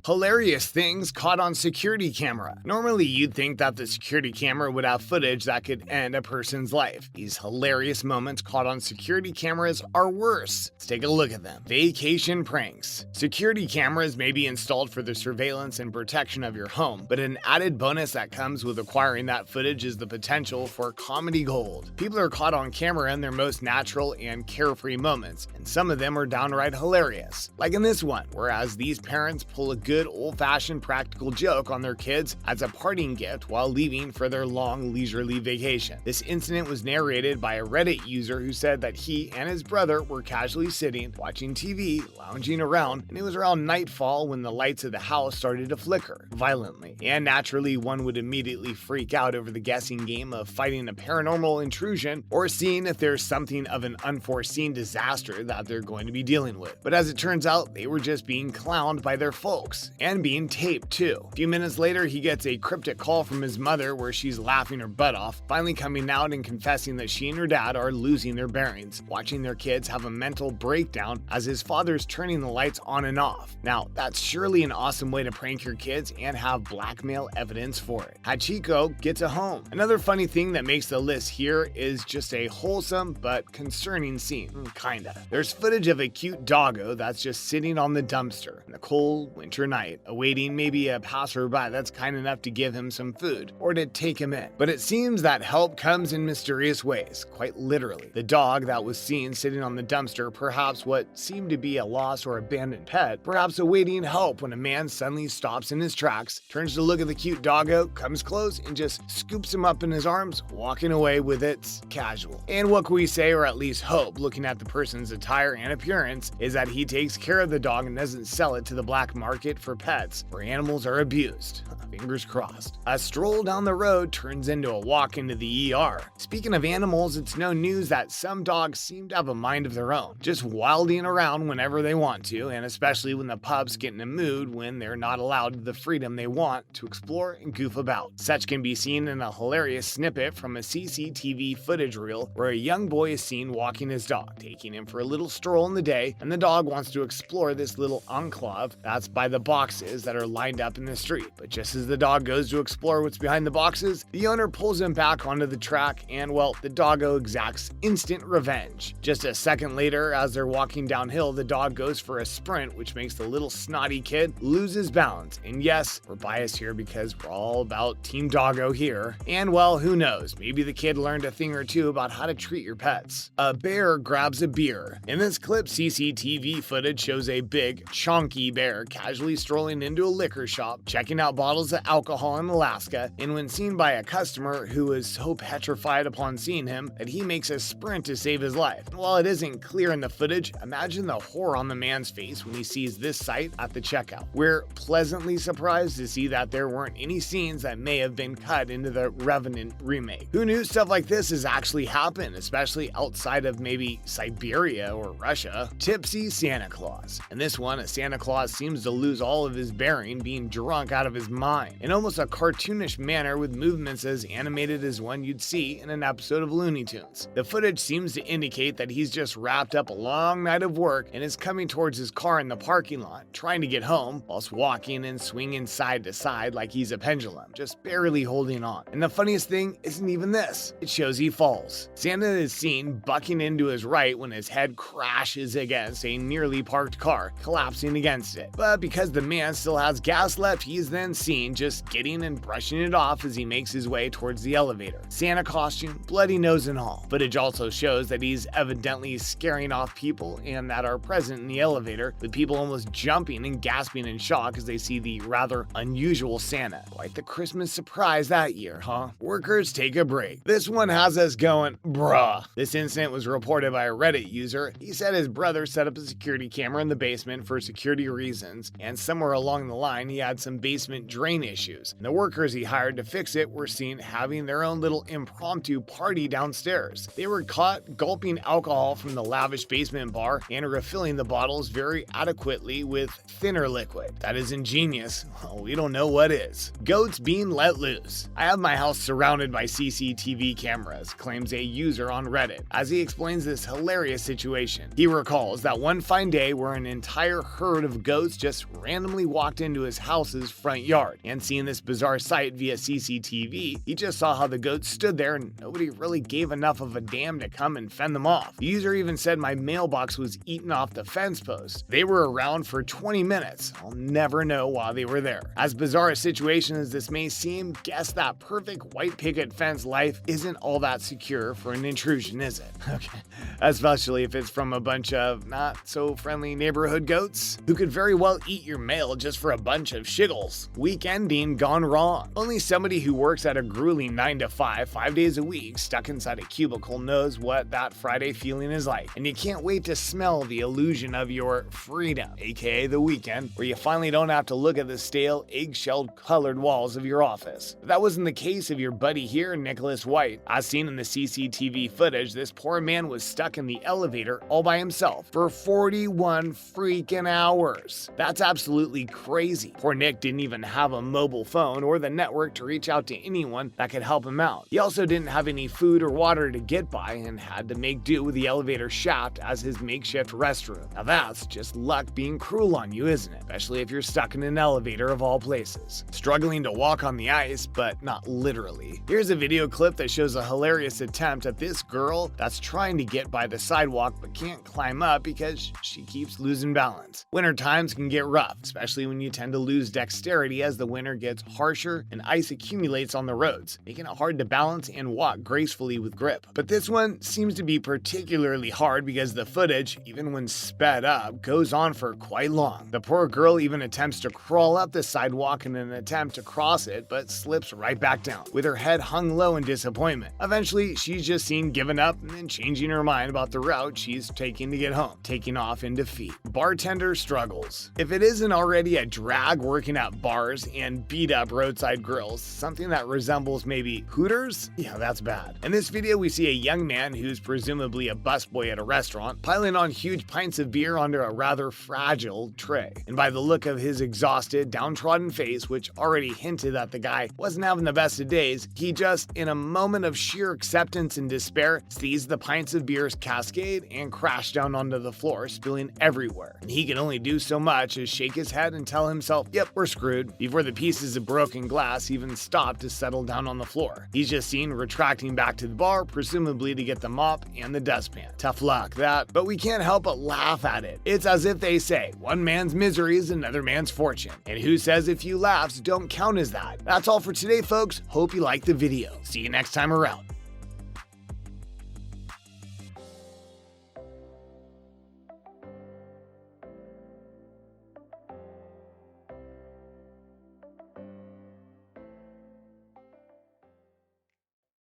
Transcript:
Hilarious things caught on security camera. Normally, you'd think that the security camera would have footage that could end a person's life. These hilarious moments caught on security cameras are worse. Let's take a look at them. Vacation pranks. Security cameras may be installed for the surveillance and protection of your home, but an added bonus that comes with acquiring that footage is the potential for comedy gold. People are caught on camera in their most natural and carefree moments, and some of them are downright hilarious. Like in this one, whereas these parents pull a good old-fashioned practical joke on their kids as a parting gift while leaving for their long leisurely vacation. This incident was narrated by a Reddit user who said that he and his brother were casually sitting, watching TV, lounging around, and it was around nightfall when the lights of the house started to flicker violently. And naturally, one would immediately freak out over the guessing game of fighting a paranormal intrusion or seeing if there's something of an unforeseen disaster that they're going to be dealing with. But as it turns out, they were just being clowned by their folks. And being taped too. A few minutes later, he gets a cryptic call from his mother where she's laughing her butt off, finally coming out and confessing that she and her dad are losing their bearings, watching their kids have a mental breakdown as his father's turning the lights on and off. Now, that's surely an awesome way to prank your kids and have blackmail evidence for it. Hachiko gets a home. Another funny thing that makes the list here is just a wholesome but concerning scene. Kinda. There's footage of a cute doggo that's just sitting on the dumpster in the cold winter night, awaiting maybe a passerby that's kind enough to give him some food or to take him in. But it seems that help comes in mysterious ways, quite literally. The dog that was seen sitting on the dumpster, perhaps what seemed to be a lost or abandoned pet, perhaps awaiting help when a man suddenly stops in his tracks, turns to look at the cute doggo, comes close, and just scoops him up in his arms, walking away with it casual. And what can we say, or at least hope, looking at the person's attire and appearance, is that he takes care of the dog and doesn't sell it to the black market for pets where animals are abused. Fingers crossed. A stroll down the road turns into a walk into the ER. Speaking of animals, it's no news that some dogs seem to have a mind of their own, just wilding around whenever they want to, and especially when the pups get in a mood when they're not allowed the freedom they want to explore and goof about. Such can be seen in a hilarious snippet from a CCTV footage reel where a young boy is seen walking his dog, taking him for a little stroll in the day, and the dog wants to explore this little enclave that's by the boxes that are lined up in the street. But just as the dog goes to explore what's behind the boxes, the owner pulls him back onto the track and, well, the doggo exacts instant revenge. Just a second later, as they're walking downhill, the dog goes for a sprint, which makes the little snotty kid lose his balance. And yes, we're biased here because we're all about Team Doggo here. And well, who knows, maybe the kid learned a thing or two about how to treat your pets. A bear grabs a beer. In this clip, CCTV footage shows a big, chonky bear casually strolling into a liquor shop, checking out bottles of alcohol in Alaska, and when seen by a customer who is so petrified upon seeing him that he makes a sprint to save his life. And while it isn't clear in the footage, imagine the horror on the man's face when he sees this sight at the checkout. We're pleasantly surprised to see that there weren't any scenes that may have been cut into the Revenant remake. Who knew stuff like this has actually happened, especially outside of maybe Siberia or Russia? Tipsy Santa Claus. In this one, a Santa Claus seems to lose all of his bearing, being drunk out of his mind, in almost a cartoonish manner with movements as animated as one you'd see in an episode of Looney Tunes. The footage seems to indicate that he's just wrapped up a long night of work and is coming towards his car in the parking lot, trying to get home, whilst walking and swinging side to side like he's a pendulum, just barely holding on. And the funniest thing isn't even this. It shows he falls. Santa is seen bucking into his right when his head crashes against a nearly parked car, collapsing against it. But because the man still has gas left, he's then seen just getting and brushing it off as he makes his way towards the elevator. Santa costume, bloody nose and all. Footage also shows that he's evidently scaring off people and that are present in the elevator, with people almost jumping and gasping in shock as they see the rather unusual Santa. Quite the Christmas surprise that year, huh? Workers take a break. This one has us going, bruh. This incident was reported by a Reddit user. He said his brother set up a security camera in the basement for security reasons, and somewhere along the line he had some basement drain issues. And the workers he hired to fix it were seen having their own little impromptu party downstairs. They were caught gulping alcohol from the lavish basement bar and refilling the bottles very adequately with thinner liquid. That is ingenious. Well, we don't know what is. Goats being let loose. I have my house surrounded by CCTV cameras, claims a user on Reddit, as he explains this hilarious situation. He recalls that one fine day where an entire herd of goats just ran randomly walked into his house's front yard. And seeing this bizarre sight via CCTV, he just saw how the goats stood there and nobody really gave enough of a damn to come and fend them off. The user even said my mailbox was eaten off the fence post. They were around for 20 minutes. I'll never know why they were there. As bizarre a situation as this may seem, guess that perfect white picket fence life isn't all that secure for an intrusion, is it? Okay. Especially if it's from a bunch of not so friendly neighborhood goats who could very well eat your mail just for a bunch of shiggles. Weekending gone wrong. Only somebody who works at a grueling 9 to 5, 5 days a week, stuck inside a cubicle knows what that Friday feeling is like. And you can't wait to smell the illusion of your freedom, aka the weekend, where you finally don't have to look at the stale, eggshell colored walls of your office. But that wasn't the case of your buddy here, Nicholas White. As seen in the CCTV footage, this poor man was stuck in the elevator all by himself for 41 freaking hours. That's absolutely crazy. Poor Nick didn't even have a mobile phone or the network to reach out to anyone that could help him out. He also didn't have any food or water to get by and had to make do with the elevator shaft as his makeshift restroom. Now that's just luck being cruel on you, isn't it? Especially if you're stuck in an elevator of all places. Struggling to walk on the ice, but not literally. Here's a video clip that shows a hilarious attempt at this girl that's trying to get by the sidewalk but can't climb up because she keeps losing balance. Winter times can get rough, especially when you tend to lose dexterity as the winter gets harsher and ice accumulates on the roads, making it hard to balance and walk gracefully with grip. But this one seems to be particularly hard because the footage, even when sped up, goes on for quite long. The poor girl even attempts to crawl up the sidewalk in an attempt to cross it, but slips right back down, with her head hung low in disappointment. Eventually, she's just seen giving up and then changing her mind about the route she's taking to get home, taking off in defeat. Bartender struggles. If it isn't already a drag working at bars and beat up roadside grills, something that resembles maybe Hooters? Yeah, that's bad. In this video, we see a young man who's presumably a busboy at a restaurant piling on huge pints of beer onto a rather fragile tray. And by the look of his exhausted, downtrodden face, which already hinted that the guy wasn't having the best of days, he just, in a moment of sheer acceptance and despair, sees the pints of beers cascade and crash down onto the floor, spilling everywhere. And he can only do so much as shake his head and tell himself, yep, we're screwed, before the pieces of broken glass even stop to settle down on the floor. He's just seen retracting back to the bar, presumably to get the mop and the dustpan. Tough luck, that, but we can't help but laugh at it. It's as if they say, one man's misery is another man's fortune. And who says a few laughs don't count as that? That's all for today, folks. Hope you liked the video. See you next time around.